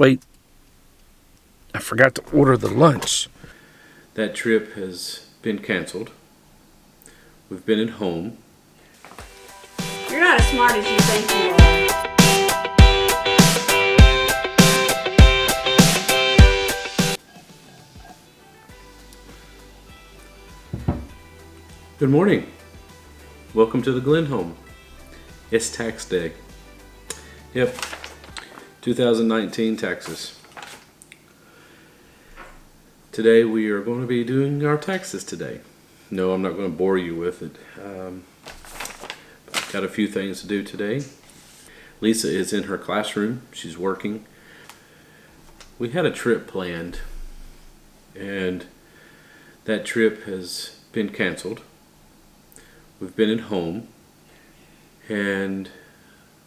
Wait, I forgot to order the lunch. That trip has been canceled. We've been at home. You're not as smart as you think you are. Good morning. Welcome to the Glen home. It's tax day. Yep, 2019 taxes. Today we are going to be doing our taxes today. No, I'm not going to bore you with it. Got a few things to do today. Lisa is in her classroom. She's working. We had a trip planned, and that trip has been canceled. We've been at home, and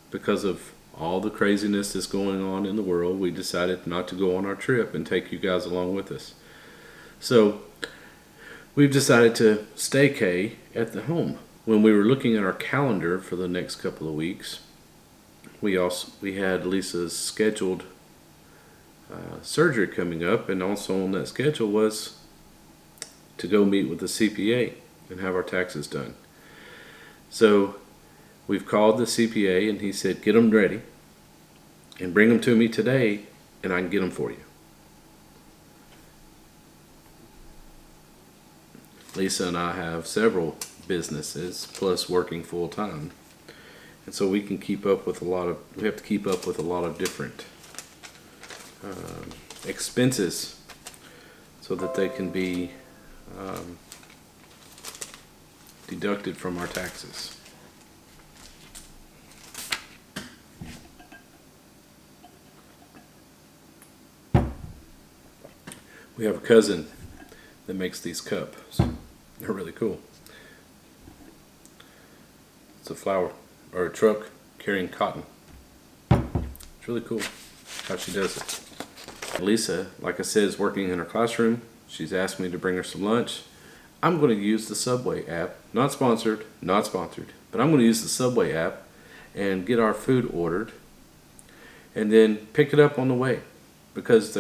because of all the craziness that's going on in the world, we decided not to go on our trip and take you guys along with us. So we've decided to staycay at the home. When we were looking at our calendar for the next couple of weeks, we had Lisa's scheduled surgery coming up, and also on that schedule was to go meet with the CPA and have our taxes done. So we've called the CPA, and he said, get them ready and bring them to me today, and I can get them for you. Lisa and I have several businesses plus working full time, and so we have to keep up with a lot of different expenses so that they can be deducted from our taxes. We have a cousin that makes these cups. They're really cool. It's a a truck carrying cotton. It's really cool how she does it. Lisa, like I said, is working in her classroom. She's asked me to bring her some lunch. I'm going to use the Subway app. Not sponsored, but I'm going to use the Subway app and get our food ordered and then pick it up on the way, because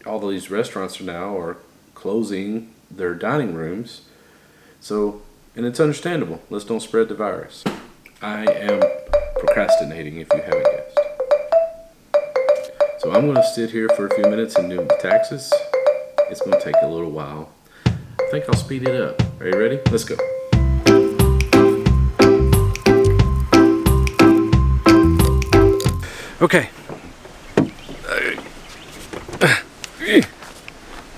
all of these restaurants are closing their dining rooms. So, and it's understandable. Let's don't spread the virus. I am procrastinating, if you haven't guessed. So I'm going to sit here for a few minutes and do the taxes. It's going to take a little while. I think I'll speed it up. Are you ready? Let's go. Okay.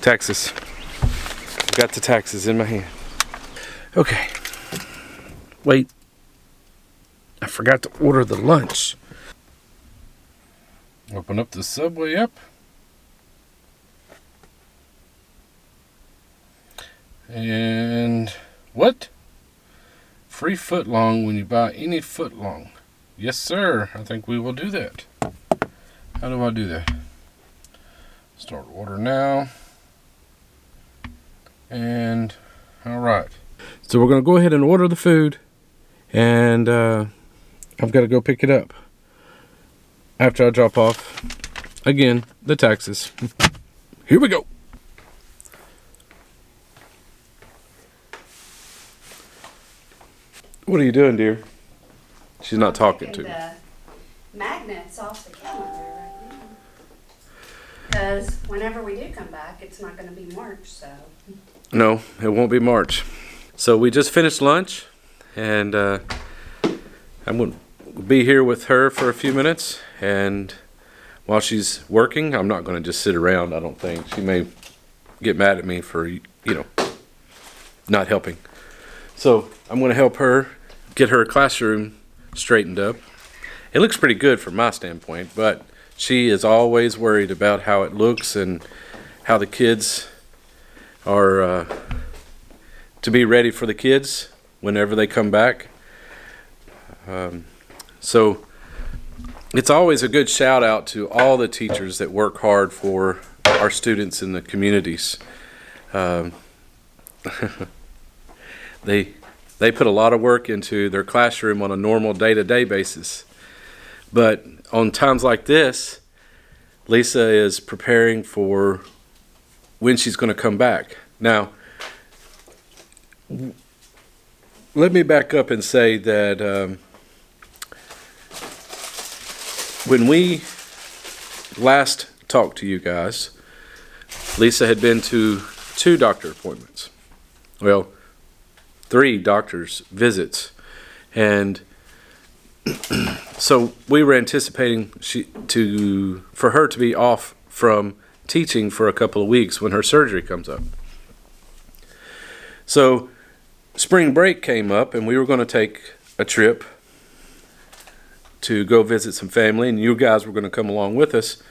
Taxes. Got the taxes in my hand. Okay. Wait, I forgot to order the lunch. Open up the Subway app. And what? Free footlong when you buy any footlong. Yes, sir. I think we will do that. How do I do that? Start order now. And all right. So we're going to go ahead and order the food, and I've got to go pick it up after I drop off, again, the taxes. Here we go. What are you doing, dear? She's not talking to me. The magnets off the calendar right now. Because whenever we do come back, it's not going to be March, so. No, it won't be March. So we just finished lunch, and I'm going to be here with her for a few minutes, and while she's working, I'm not going to just sit around, I don't think. She may get mad at me for, not helping. So I'm going to help her get her classroom straightened up. It looks pretty good from my standpoint, but she is always worried about how it looks and how the kids are to be ready for the kids whenever they come back. So it's always a good shout out to all the teachers that work hard for our students in the communities. They put a lot of work into their classroom on a normal day-to-day basis. But on times like this, Lisa is preparing for when she's going to come back. Now, let me back up and say that when we last talked to you guys, Lisa had been to 2 doctor appointments. Well, 3 doctor's visits. And so we were anticipating for her to be off from teaching for a couple of weeks when her surgery comes up. So spring break came up and we were going to take a trip to go visit some family, and you guys were going to come along with us.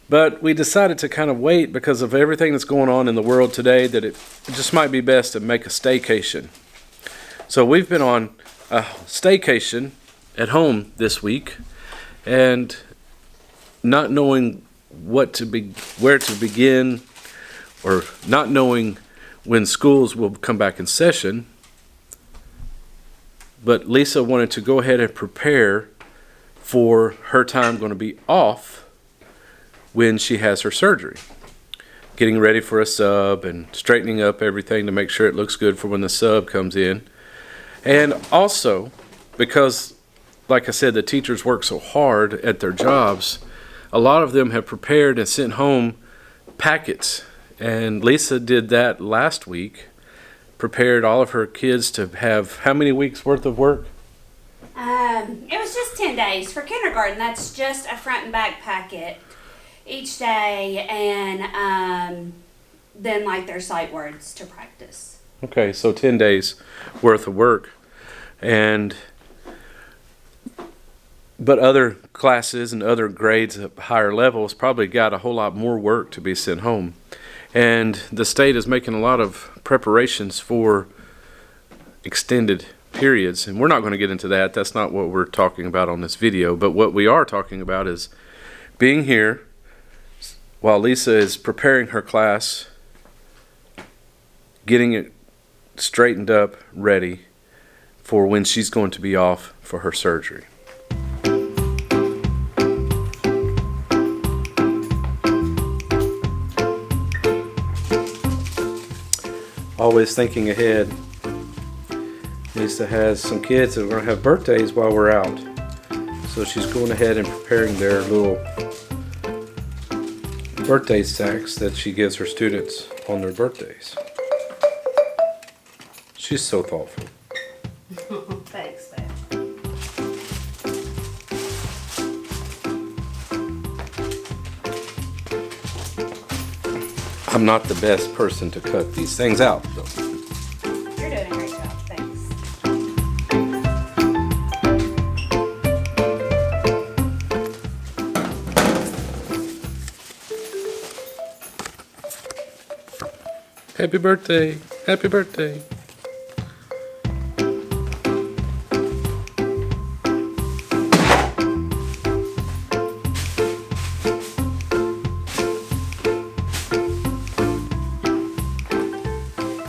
But we decided to kind of wait because of everything that's going on in the world today, that it just might be best to make a staycation. So we've been on a staycation at home this week, and not knowing where to begin, or not knowing when schools will come back in session. But Lisa wanted to go ahead and prepare for her time going to be off when she has her surgery. Getting ready for a sub and straightening up everything to make sure it looks good for when the sub comes in. And also, because, like I said, the teachers work so hard at their jobs, a lot of them have prepared and sent home packets. And Lisa did that last week, prepared all of her kids to have how many weeks worth of work? It was just 10 days. For kindergarten, that's just a front and back packet each day, and then like their sight words to practice. Okay, so 10 days worth of work. But other classes and other grades at higher levels probably got a whole lot more work to be sent home. And the state is making a lot of preparations for extended periods. And we're not going to get into that. That's not what we're talking about on this video. But what we are talking about is being here while Lisa is preparing her class, getting it straightened up, ready for when she's going to be off for her surgery. Always thinking ahead. Lisa has some kids that are going to have birthdays while we're out. So she's going ahead and preparing their little birthday sacks that she gives her students on their birthdays. She's so thoughtful. Thanks, babe. I'm not the best person to cut these things out, though. You're doing a great job. Thanks. Happy birthday. Happy birthday.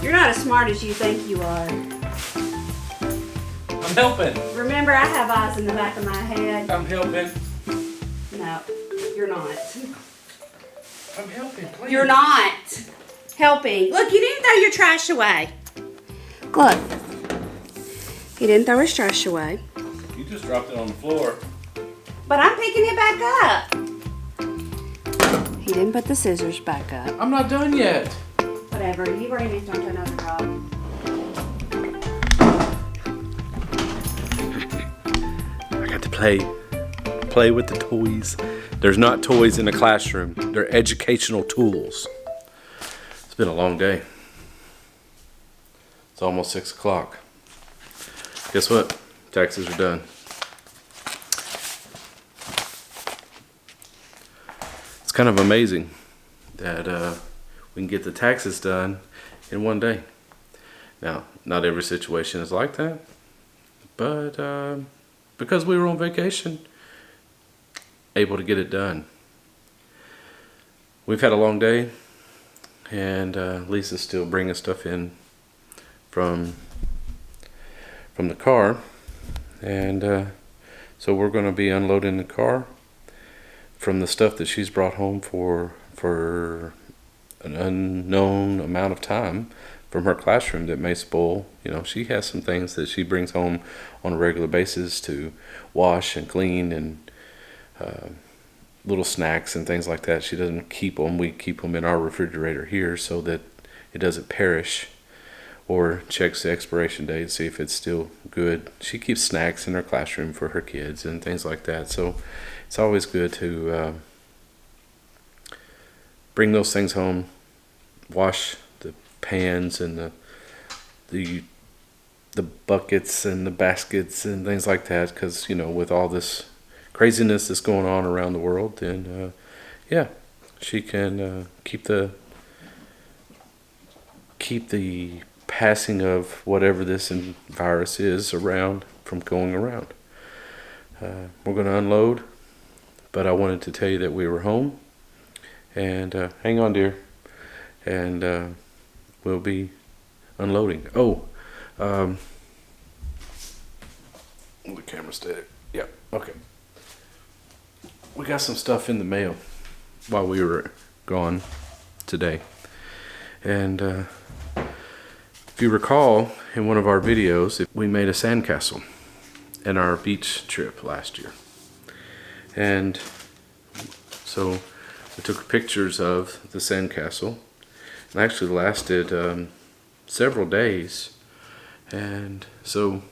You're not as smart as you think you are. I'm helping. Remember, I have eyes in the back of my head. I'm helping. No, you're not. I'm helping. Please. You're not helping. Look, you didn't throw your trash away. Look. He didn't throw his trash away. You just dropped it on the floor. But I'm picking it back up. He didn't put the scissors back up. I'm not done yet. Whatever, you already moved on to another job. I got to play with the toys. There's not toys in the classroom. They're educational tools. It's been a long day. It's almost 6 o'clock. Guess what? Taxes are done. It's kind of amazing that we can get the taxes done in one day. Now, not every situation is like that, but because we were on vacation, able to get it done. We've had a long day, and Lisa's still bringing stuff in from the car, and so we're going to be unloading the car from the stuff that she's brought home for an unknown amount of time from her classroom that may spoil. You know, she has some things that she brings home on a regular basis to wash and clean, and little snacks and things like that. She doesn't keep them. We keep them in our refrigerator here so that it doesn't perish, or checks the expiration date to see if it's still good. She keeps snacks in her classroom for her kids and things like that. So it's always good to bring those things home, wash the pans and the buckets and the baskets and things like that, because you know, with all this craziness that's going on around the world, then yeah, she can keep the passing of whatever this virus is around from going around. We're going to unload, but I wanted to tell you that we were home, and hang on, dear, and we'll be unloading. Oh, the camera steady. Yeah, okay. We got some stuff in the mail while we were gone today, and if you recall, in one of our videos, we made a sandcastle in our beach trip last year. And so we took pictures of the sandcastle. It actually lasted several days. And so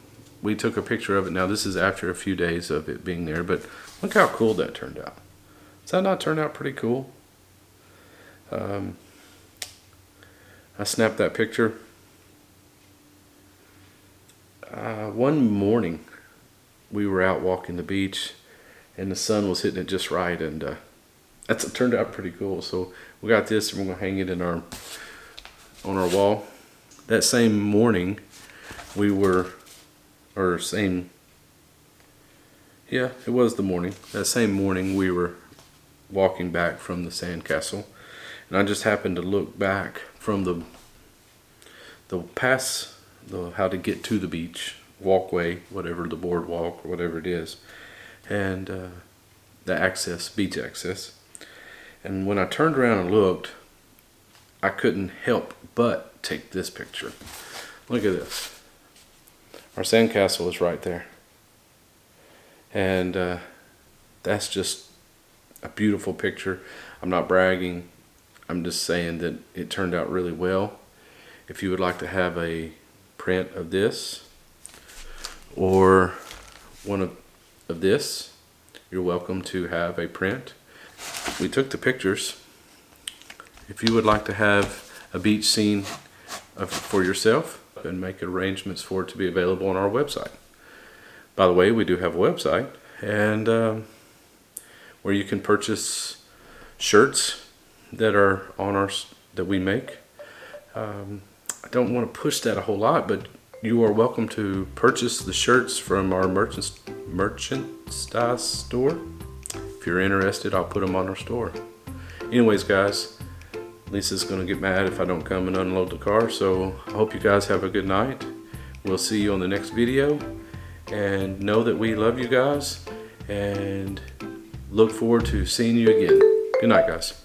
we took a picture of it. Now this is after a few days of it being there, but look how cool that turned out. Does that not turn out pretty cool? I snapped that picture one morning. We were out walking the beach, and the sun was hitting it just right, and it turned out pretty cool. So we got this, and we're gonna hang it in on our wall. That same morning, it was the morning. That same morning, we were walking back from the sandcastle, and I just happened to look back from the how to get to the beach walkway, whatever, the boardwalk or whatever it is, and the beach access. And when I turned around and looked, I couldn't help but take this picture. Look at this. Our sandcastle is right there, and that's just a beautiful picture. I'm not bragging. I'm just saying that it turned out really well. If you would like to have a print of this or one of this, you're welcome to have a print. We took the pictures. If you would like to have a beach scene for yourself, and make arrangements for it to be available on our website. By the way, we do have a website, and where you can purchase shirts that are that we make. I don't want to push that a whole lot, but you are welcome to purchase the shirts from our merchandise store. If you're interested, I'll put them on our store. Anyways, guys, Lisa's going to get mad if I don't come and unload the car, so I hope you guys have a good night. We'll see you on the next video, and know that we love you guys, and look forward to seeing you again. Good night, guys.